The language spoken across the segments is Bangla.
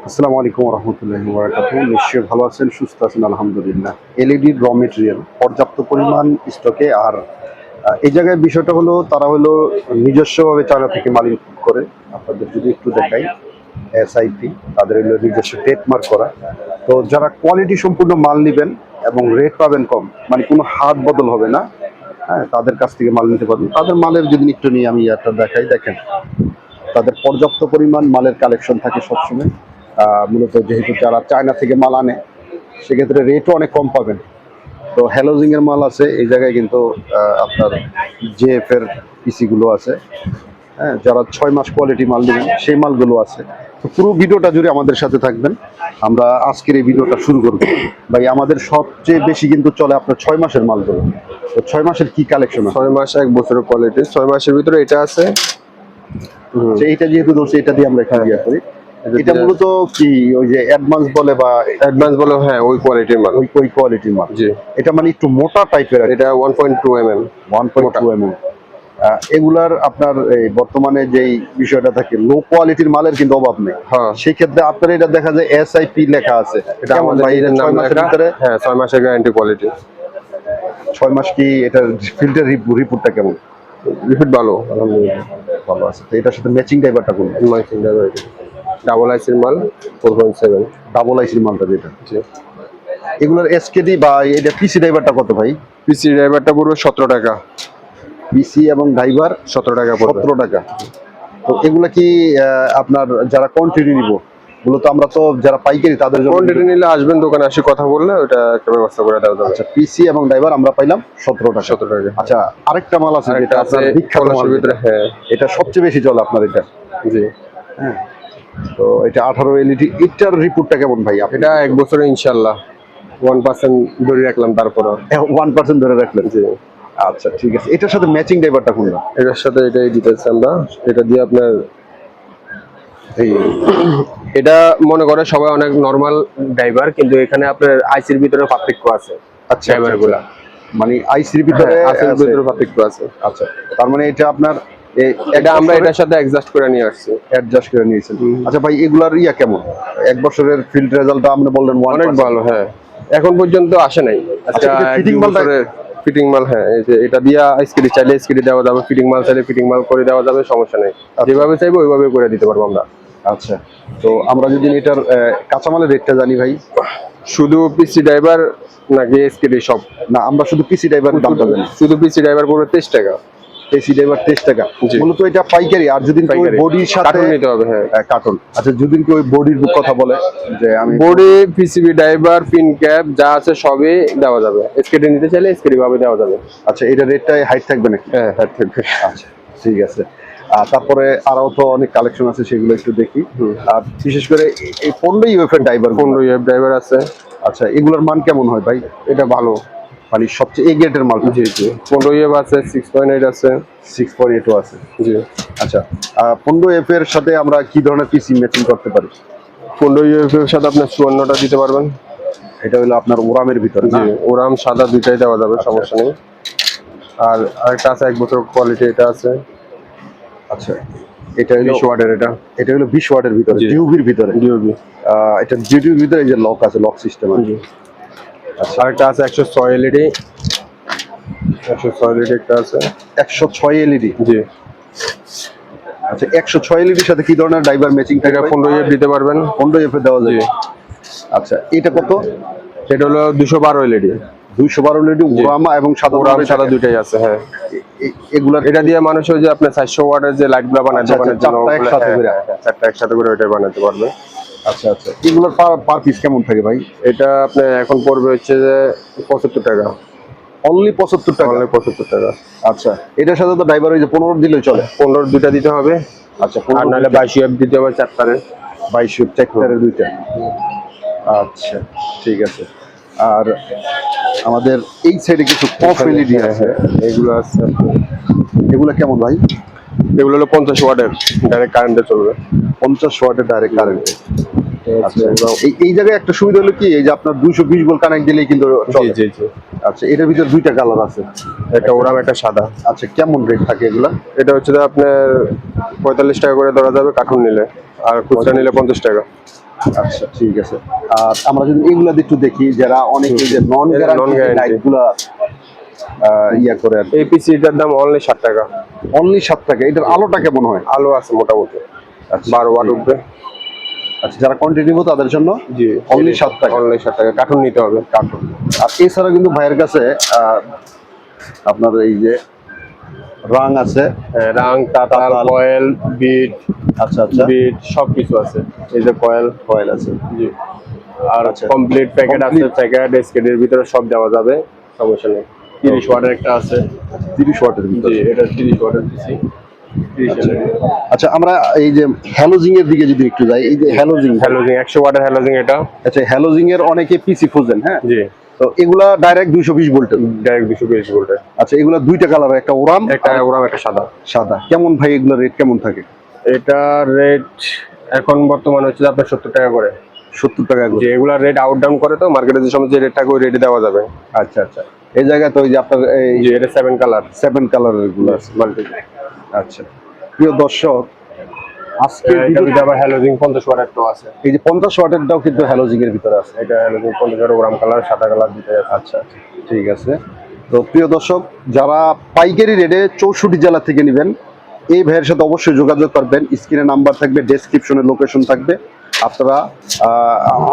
আসসালামু আলাইকুম রহমতুল্লাহি ওয়া বারাকাতুহু। নিশ্চয়ই ভালো আছেন, সুস্থ আছেন আলহামদুলিল্লাহ। এলইডির র মেটেরিয়াল পর্যাপ্ত পরিমাণ স্টকে। আর এই জায়গায় বিষয়টা হলো তারা হলো নিজস্বভাবে চায়না থেকে মাল ইম্পোর্ট করে। আপনাদের যদি একটু দেখাই, এসআইপি তাদের হলো নিজস্ব ট্রেডমার্ক করা। তো যারা কোয়ালিটি সম্পূর্ণ মাল নেবেন এবং রেট পাবেন কম, মানে কোনো হাত বদল হবে না, হ্যাঁ, তাদের কাছ থেকে মাল নিতে পারবেন। তাদের মালের যদি একটু নিয়ে আমি একটা দেখাই, দেখেন তাদের পর্যাপ্ত পরিমাণ মালের কালেকশন থাকে সবসময়। মূলত যেহেতু যারা চায়না থেকে মাল আনে, সেক্ষেত্রে রেটও অনেক কম পাবেন। তো হ্যালোজিং এর মাল আছে এই জায়গায়, কিন্তু আপনার জেএফ এর পিসিগুলো আছে। হ্যাঁ, যারা 6 মাস কোয়ালিটি মাল নেবেন সেই মালগুলো আছে। তো পুরো ভিডিওটা জুড়ে আমাদের সাথে থাকবেন। আমরা আজকের এই ভিডিওটা শুরু করব। ভাই, আমাদের সবচেয়ে বেশি কিন্তু চলে আপনার 6 মাসের মালগুলো। তো 6 মাসের কি কালেকশন আছে? 6 মাস 1 বছরের কোয়ালিটি। 6 মাসের ভিতরে এটা আছে। এইটা যেহেতু ধরছি, এটা দিয়ে আমরা একটু ইয়ে করি। এটা মূলত কি ওই যে অ্যাডভান্স বলে বা অ্যাডভান্স বলে, হ্যাঁ, ওই কোয়ালিটির মাল। ওই কোয়ালিটির মাল? জি, এটা মানে একটু মোটা টাইপের। এটা 1.2 mm। 1.2 mm। এগুলার আপনার এই বর্তমানে যেই বিষয়টা থাকে, লো কোয়ালিটির মালের কিন্তু অভাব নেই। হ্যাঁ, সেই ক্ষেত্রে আপনার এটা দেখা যায় এসআইপি লেখা আছে। এটা কেমন আমাদের ভাই, এটা নিজের 6 নাম মাসের লেখা। ভিতরে? হ্যাঁ, 6 মাসের গ্যারান্টি কোয়ালিটি। 6 মাস কি এটার ফিল্টার রিপোর্টটা কেমন? রিপিট ভালো, আলহামদুলিল্লাহ। ভালো আছে। তো এটার সাথে ম্যাচিং ড্রাইভারটা কোনটা? মাইকিং ড্রাইভার ডাবল আইসির মাল 4.7। ডাবল আইসির মালটা যেটা। জি, এগুলোর এসকেডি বা এটা পিসি ড্রাইভারটা কত ভাই? পিসি ড্রাইভারটা পড়বে 17 টাকা। পিসি এবং ড্রাইভার 17 টাকা পড়বে। 17 টাকা। তো এগুলা কি আপনার যারা কন্টিনিউ নিব, মূলত আমরা তো যারা পাইকারি তাদের জন্য কোয়ান্টিটি নিলে আসবেন, দোকানে আসে কথা বললে ওটা একটা ব্যবস্থা করে দেওয়া যাবে। আচ্ছা, পিসি এবং ড্রাইভার আমরা পাইলাম 17 টাকা। 17 টাকা। আচ্ছা, আরেকটা মাল আছে যেটা আরেকটা আছে আপনার বিখ্যাত মাল, ভিতরে। হ্যাঁ, এটা সবচেয়ে বেশি চলে আপনার এটা। জি, হ্যাঁ, তো এটা 18 এলইডি। এটার রিপোর্টটা কেমন ভাই? এটা 1 বছরে ইনশাআল্লাহ 1% ধরে রাখলাম, তারপর 1% ধরে রাখলেন? জি। আচ্ছা, ঠিক আছে। এটার সাথে ম্যাচিং ড্রাইভারটা কোনটা? এটার সাথে এটাই দিতেছি আমরা। এটা দিয়ে আপনার এই এটা মনে করে সবাই অনেক নরমাল ড্রাইভার, কিন্তু এখানে আপনার আইসির ভিতরে পার্থক্য আছে। আচ্ছা, ড্রাইভার গুলা মানে আইসির ভিতরে আইসির আছে। ভিতরে পার্থক্য আছে। আচ্ছা, তার মানে এটা আপনার এটা আমরা এটার সাথে অ্যাডজাস্ট করে নিয়ে আসছি। অ্যাডজাস্ট করে নিয়েছেন। আচ্ছা ভাই, এগুলার ইয়া কেমন? 1 বছরের ফিল্ড রেজাল্ট আপনি বললেন অনেক 1%। ভালো, হ্যাঁ, এখন পর্যন্ত আসে নাই। আচ্ছা, এটা ফিটিং মালটা? ফিটিং মাল, হ্যাঁ, এই যে এটা দিয়া আইসক্রিম চাইলে আইসক্রিম দেওয়া যাবে, ফিটিং মাল চাইলে ফিটিং মাল করে দেওয়া যাবে, সমস্যা নেই। যেভাবে চাইবো ওইভাবে করে দিতে পারবো আমরা। আচ্ছা, তো আমরা যদি এটার কাঁচামালের রেটটা জানি ভাই। শুধু পিসি ড্রাইভার নাকি এসকেডি সব? না, আমরা শুধু পিসি ড্রাইভারের দামটা জানি। শুধু পিসি ড্রাইভার পড়বে 23 টাকা। পিসি ড্রাইভার 23 টাকা। জি। মূলত এটা পাইকারি। আর যদি ওই বডির সাথে কার্টুন নিতে হবে, হ্যাঁ, কার্টন। আচ্ছা, যদি কি ওই বডির কথা বলে যে আমি body, PCB driver, pin cap যা আছে সবই দেওয়া যাবে। এসকেডি নিতে চাইলে এসকেডি ভাবে দেওয়া যাবে। আচ্ছা, এটা রেটটাই হাইট থাকবে নাকি? হ্যাঁ, হ্যাঁ, থাকবে। আচ্ছা, ঠিক আছে। তারপরে আরো তো অনেক কালেকশন আছে, সেগুলো একটু দেখি। আর বিশেষ করে এই 15 ইউএফ এর ড্রাইভার। 15 ইউএফ ড্রাইভার আছে। আচ্ছা, এগুলোর মান কেমন হয় ভাই? এটা ভালো, মানে সবচেয়ে এ গ্রেডের মাল? জি জি। 15 ইউএফ আছে, 6.8 আছে, 6.8 আছে। জি। আচ্ছা, 15 এফ এর সাথে আমরা কি ধরনের পিসি ম্যাচিং করতে পারি? 15 ইউএফ এর সাথে আপনি 54টা দিতে পারবেন। এটা হলো আপনার ওরামের ভিতরে না? জি, ওরাম সাদা দুইটাই দেওয়া যাবে, সমস্যা নেই। আর আরেকটা আছে 1 বছর কোয়ালিটি, এটা আছে। আচ্ছা, এটা হলো 20 ওয়াটের। এটা হলো 20 ওয়াটের ভিতরে, জি। ডিউবির ভিতরে। ডিওবি। এটা জিডিউর ভিতরে এই যে লক আছে, লক সিস্টেম আছে। জি। আচ্ছা, আরেকটা আছে 106 এলইডি। 106 এলইডি একটা আছে। 106 এলইডি? জি। আচ্ছা, 106 এলইডির সাথে কি ধরনের ড্রাইভার ম্যাচিং এটা 15 ইউএফ দিতে পারবেন। 15 এফ এ দেওয়া যায়? জি। আচ্ছা, এটা কত? এটা হলো 212 এলইডি। 212 এলইডি ওরামা এবং সাদা? ওরাম সাদা দুইটাই আছে, হ্যাঁ। এগুলা এটা দিয়ে মানুষ ওই যে আপনার 400 ওয়াটের যে লাইটগুলো বানায় আচ্ছা, দোকানের জন্য, চারটা একসাথে করে? চারটা একসাথে করে ওইটাই বানাতে পারবে। আচ্ছা আচ্ছা, এগুলোর পার পিস কেমন থাকে ভাই? এটা আপনার এখন পড়বে হচ্ছে যে 75 টাকা। অনলি 75 টাকা? অনলি 75 টাকা। আচ্ছা, এটার সাথে তো ড্রাইভার ওই যে 15 দিলেই চলে? 15 দুইটা দিতে হবে। আচ্ছা, আর নাহলে 22 ইউএফ দিতে হবে 4টারে। 22 চেকটারের দুইটা। আচ্ছা, ঠিক আছে। আর আমাদের এই সাইডে কিছু কফ এলইডি আছে, এগুলো আছে। এগুলো কেমন ভাই? এগুলো হলো 50 ওয়াটের, ডাইরেক্ট কারেন্টে চলবে। 50 ওয়াটের ডাইরেক্ট কারেন্ট? আচ্ছা, এই জায়গায় একটা সুবিধা হলো কি, এই যে আপনার 220 ভোল্ট কানেক্ট দিলেই কিন্তু জি চলে। জি জি। আচ্ছা, এটার ভিতর দুইটা কালার আছে, একটা ওরাম, একটা সাদা। আচ্ছা, কেমন রেট থাকে এগুলা? এটা হচ্ছে যে আপনার 45 টাকা করে ধরা যাবে কার্টুন নিলে, আর খুচরা নিলে 50 টাকা। আচ্ছা ঠিক আছে। আর আমরা যদি এগুলা একটু দেখি, যারা অনেকে যে নন Non গ্যারান্টি guarantee। লাইট গুলা ইয়া করে আর এই পিসিটার দাম অনলি 60 টাকা। অনলি 7 টাকা। এটার আলোটা কেমন হয়? আলো আছে মোটামুটি, 12 ওয়াট উঠবে। আচ্ছা, যারা কোয়ান্টিটি নিব তাদের জন্য জি, অনলি 7 টাকা অনলি 60 টাকা কার্টুন নিতে হবে। কার্টুন। আর এছাড়া কিন্তু ভাইয়ের কাছে আপনার এই যে রাং আছে। রাং, তাতাল, কয়েল, বিট, আচ্ছা আচ্ছা, বিট সবকিছু আছে। এই যে কয়েল, কয়েল আছে। জি। আর আচ্ছা। কমপ্লিট প্যাকেট আছে, Complete। প্যাকেট এসকেডির ভিতরে সব দেওয়া যাবে, সমস্যা নেই। 30 ওয়াটের একটা আছে। 30 ওয়াটের জি, ভিতরে। এটা 30 ওয়াটের পিসি। 30 আচ্ছা। LED। আচ্ছা, আমরা এই যে হ্যালোজিং এর দিকে যদি একটু যাই, এই যে হ্যালোজিং, হ্যালোজিং 100 ওয়াটের হ্যালোজিং এটা। আচ্ছা হ্যালোজিং এর অনেকে পিসি খুঁজেন, হ্যাঁ, জি, তো এগুলা ডাইরেক্ট 220 ভোল্টের। ডাইরেক্ট 220 ভোল্টের। আচ্ছা, এগুলা দুইটা কালার, একটা ওরাম একটা ওরাম, একটা সাদা। সাদা। কেমন ভাই এগুলো রেট কেমন থাকে? এটা রেট এখন বর্তমানে হচ্ছে আপনার 70 টাকা করে। 70 টাকা করে। যে এগুলা রেট আউট ডাউন করে, তো মার্কেটে যে সময় যে রেট থাকে ওই রেটে দেওয়া যাবে। আচ্ছা আচ্ছা, এই জায়গায় তো ওই যে আপনার এই জি, এটা 7 কালার 7 কালারের গুলো আছে। মাল্টি। আচ্ছা, প্রিয় দর্শক, আজকে এটা ভিতরে আবার হ্যালোজিং 50 ওয়াটের তো আছে। এই যে 50 ওয়াটেরটাও কিন্তু হ্যালোজিং এর ভিতরে আছে। এটা হ্যালোজিং 50 ওয়াটের ওরাম কালার, সাদা কালার দুটোই আছে। আচ্ছা আচ্ছা, ঠিক আছে। তো প্রিয় দর্শক, যারা পাইকারি রেটে 64 জেলা থেকে নেবেন, এই ভাইয়ের সাথে অবশ্যই যোগাযোগ করবেন। স্ক্রিনে নাম্বার থাকবে, ডেসক্রিপশনে লোকেশন থাকবে। আপনারা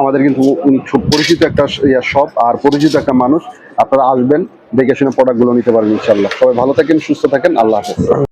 আমাদের কিন্তু উনি খুব পরিচিত একটা শপ আর পরিচিত একটা মানুষ। আপনারা আসবেন, দেখে শুনে প্রোডাক্টগুলো নিতে পারবেন ইনশাল্লাহ। সবাই ভালো থাকেন, সুস্থ থাকেন, আল্লাহ হাফেজ।